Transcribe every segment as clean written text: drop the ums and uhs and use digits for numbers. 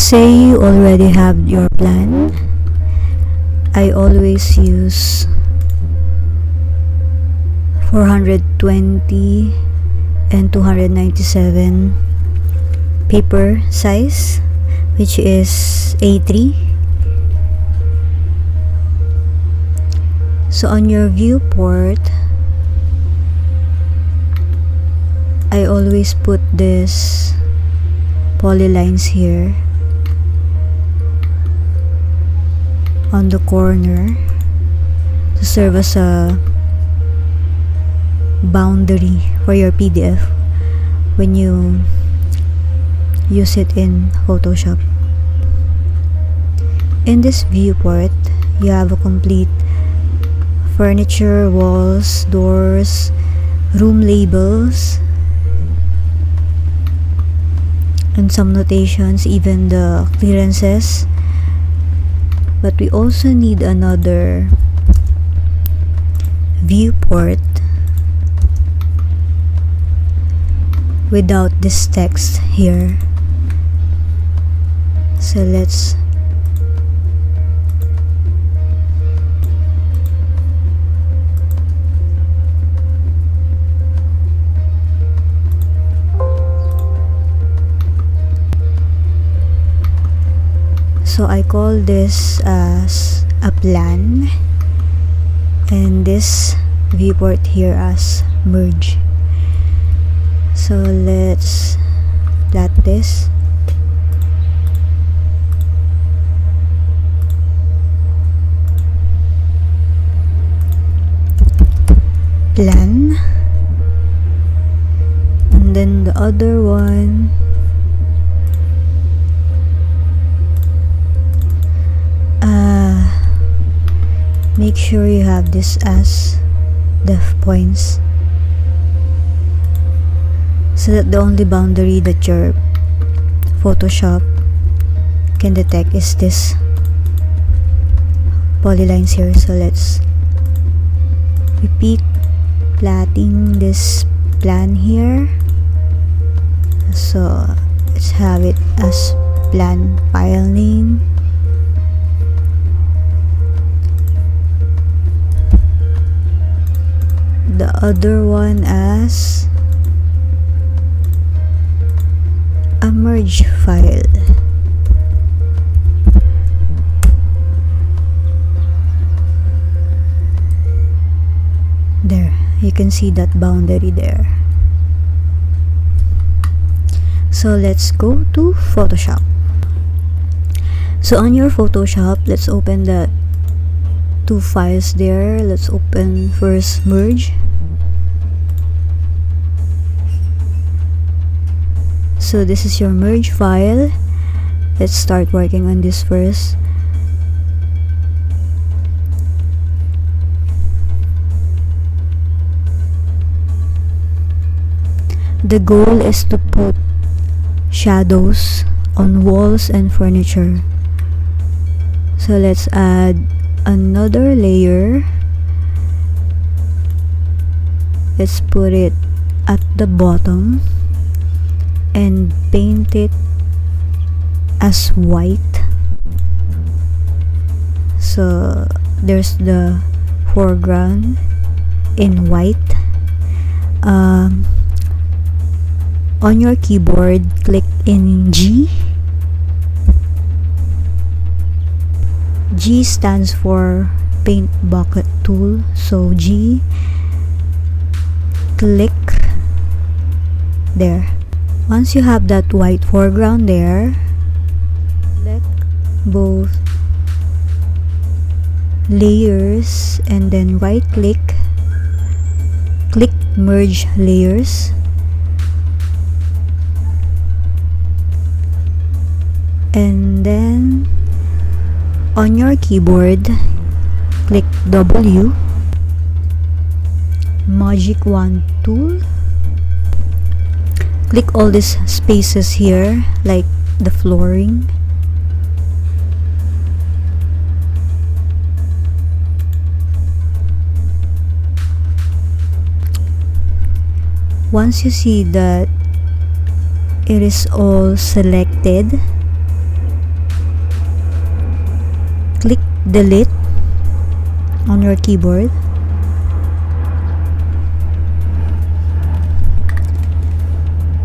Say you already have your plan. I always use 420 and 297 paper size, which is A3. So on your viewport, I always put this polylines here on the corner to serve as a boundary for your PDF when you use it in Photoshop. In this viewport, you have a complete furniture, walls, doors, room labels, and some notations, even the clearances. But we also need another viewport without this text here. So let's So I call this as a plan, and this viewport here as merge. So let's plot this. Plan, and then the other one make sure you have this as def points, so that the only boundary that your Photoshop can detect is this polylines here. So let's repeat plotting this plan here. So let's have it as plan file name, the other one as a merge file. There, you can see that boundary there. So let's go to Photoshop. So on your Photoshop, let's open the two files there. Let's open first merge. So this is your merge file. Let's start working on this first. The goal is to put shadows on walls and furniture. So let's add another layer. Let's put it at the bottom and paint it as white. So there's the foreground in white. On your keyboard, click in G. G stands for paint bucket tool. So G, click there. Once you have that white foreground there, select both layers and then right click, click merge layers, and then on your keyboard, click W, magic wand tool, click all these spaces here like the flooring, once you see that it is all selected, click delete on your keyboard.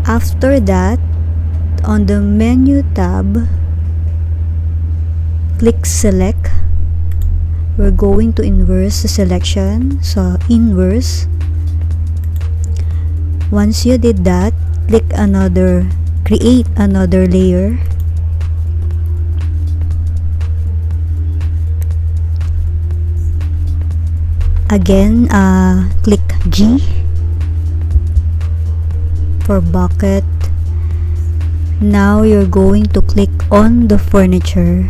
After that, on the menu tab, click select. We're going to inverse the selection, so inverse. Once you did that, click create another layer. Again, click G for bucket. Now you're going to click on the furniture,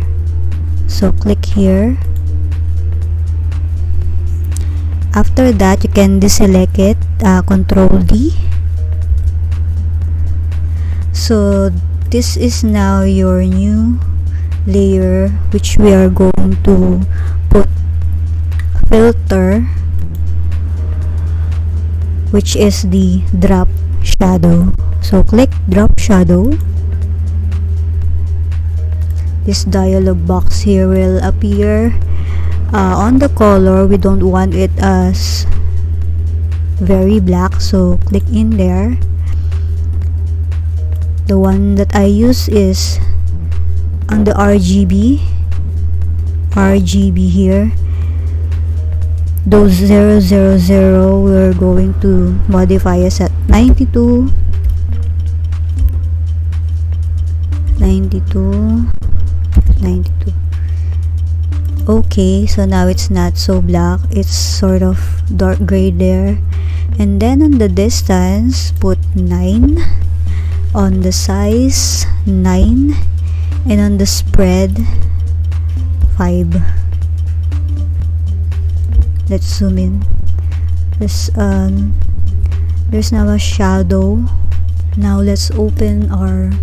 so click here. After that, you can deselect it, Control D. So this is now your new layer, which we are going to put filter, which is the drop shadow. So click drop shadow. This dialog box here will appear. On the color, we don't want it as very black, so click in there. The one that I use is on the RGB here. Those 000 we're going to modify as at 92. Okay, so now it's not so black, it's sort of dark gray there. And then on the distance, put 9. On the size, 9. And on the spread, 5. Let's zoom in. There's now a shadow. Now let's open our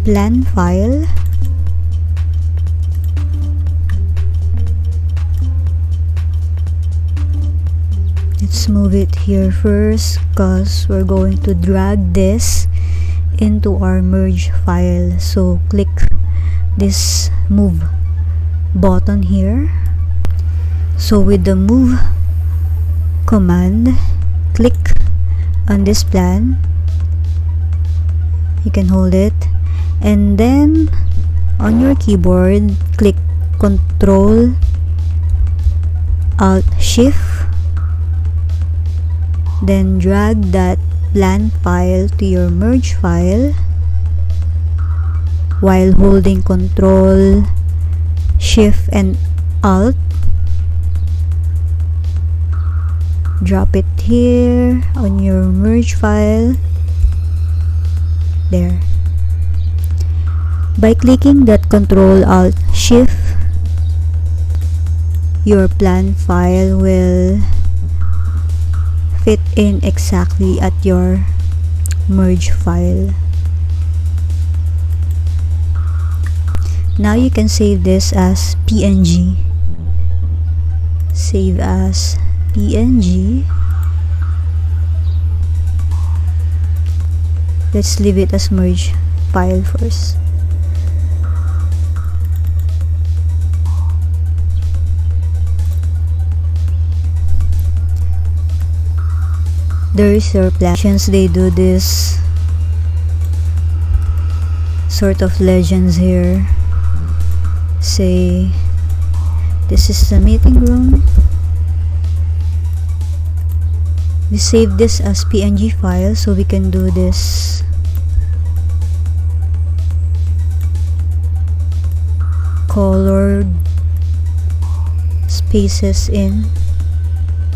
plan file. Let's move it here first, because we're going to drag this into our merge file. So click this move button here. So with the move command, click on this plan. You can hold it, and then on your keyboard, click Control Alt Shift, then drag that plan file to your merge file while holding Control Shift and Alt. Drop it here on your merge file. There. By clicking that Control Alt Shift, your plan file will fit in exactly at your merge file. Now you can save this as PNG. Save as PNG. Let's leave it as merge file first. The research plans, they do this sort of legends here. Say this is the meeting room. We save this as PNG file, so we can do this colored spaces in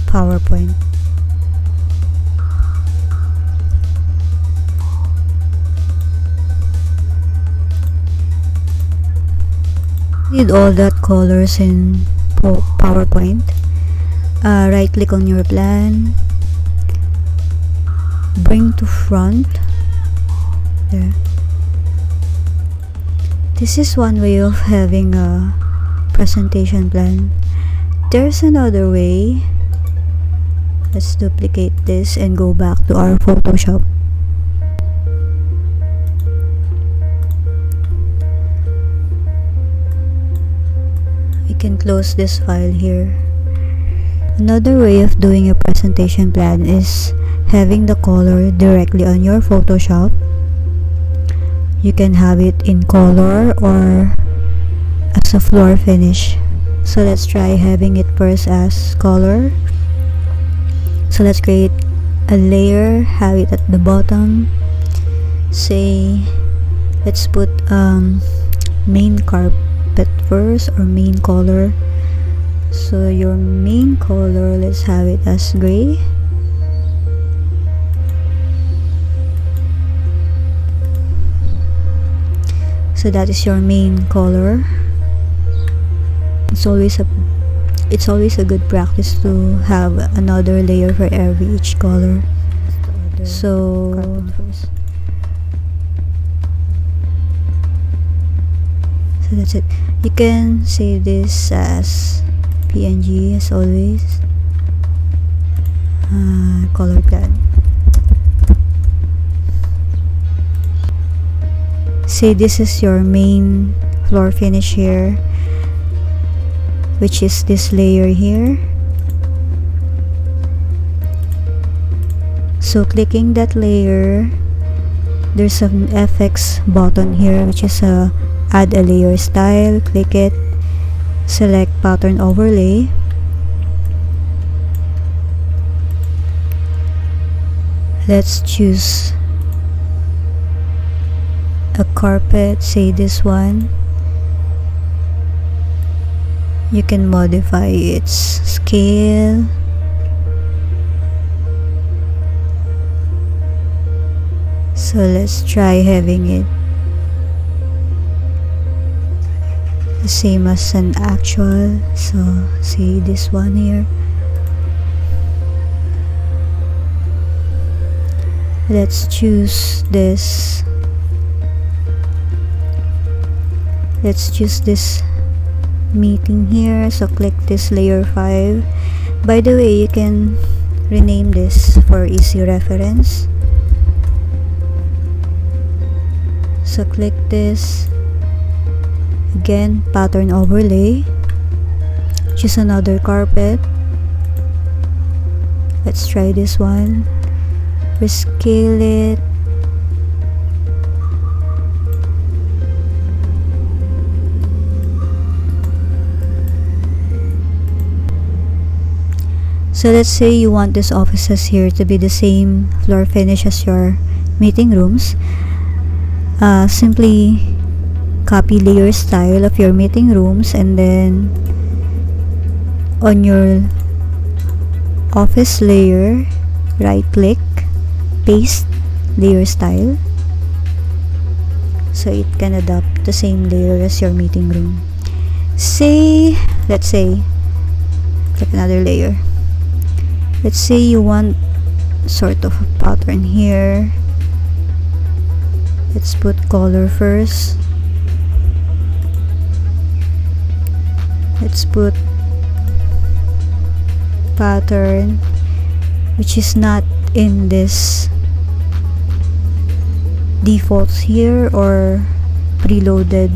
PowerPoint. Need all that colors in PowerPoint. Right click on your plan, bring to front. There. This is one way of having a presentation plan. There's another way. Let's duplicate this and go back to our Photoshop. can close this file here. Another way of doing a presentation plan is having the color directly on your Photoshop. You can have it in color or as a floor finish. So let's try having it first as color. So let's create a layer, have it at the bottom. Say let's put main carpet first, or main color. So your main color, let's have it as gray. So that is your main color. It's always a good practice to have another layer for each color. So that's it. You can save this as PNG as always. Color plan. Say this is your main floor finish here, which is this layer here. So clicking that layer, there's an FX button here, which is add a layer style. Click it, select pattern overlay, let's choose a carpet, say this one. You can modify its scale. So let's try having it the same as an actual. So say this one here. Let's choose this. Let's choose this meeting here. So click this layer 5. By the way, you can rename this for easy reference. So click this again, pattern overlay, choose another carpet. Let's try this one, rescale it. So let's say you want these offices here to be the same floor finish as your meeting rooms. Simply copy layer style of your meeting rooms, and then on your office layer, right click, paste layer style, so it can adopt the same layer as your meeting room. Let's say click another layer. Let's say you want sort of a pattern here. Let's put color first. Let's put pattern, which is not in this defaults here or preloaded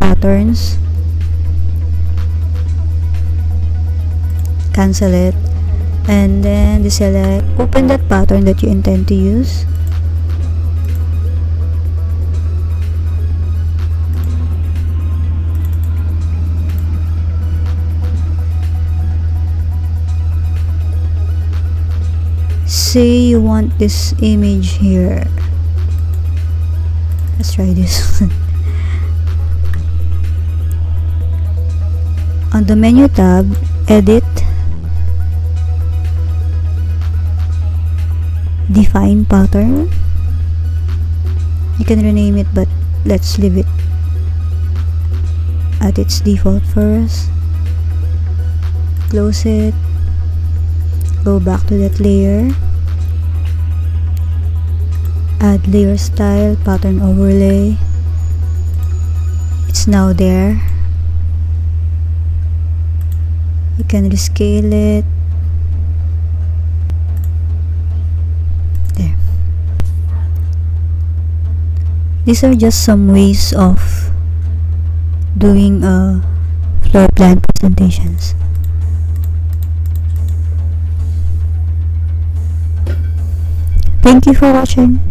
patterns. Cancel it, and then deselect, open that pattern that you intend to use. Say you want this image here. Let's try this. On the menu tab, edit, define pattern. You can rename it, but let's leave it at its default first. Close it, go back to that layer, add layer style, pattern overlay. It's now there. You can rescale it. There. These are just some ways of doing a floor plan presentations. Thank you for watching.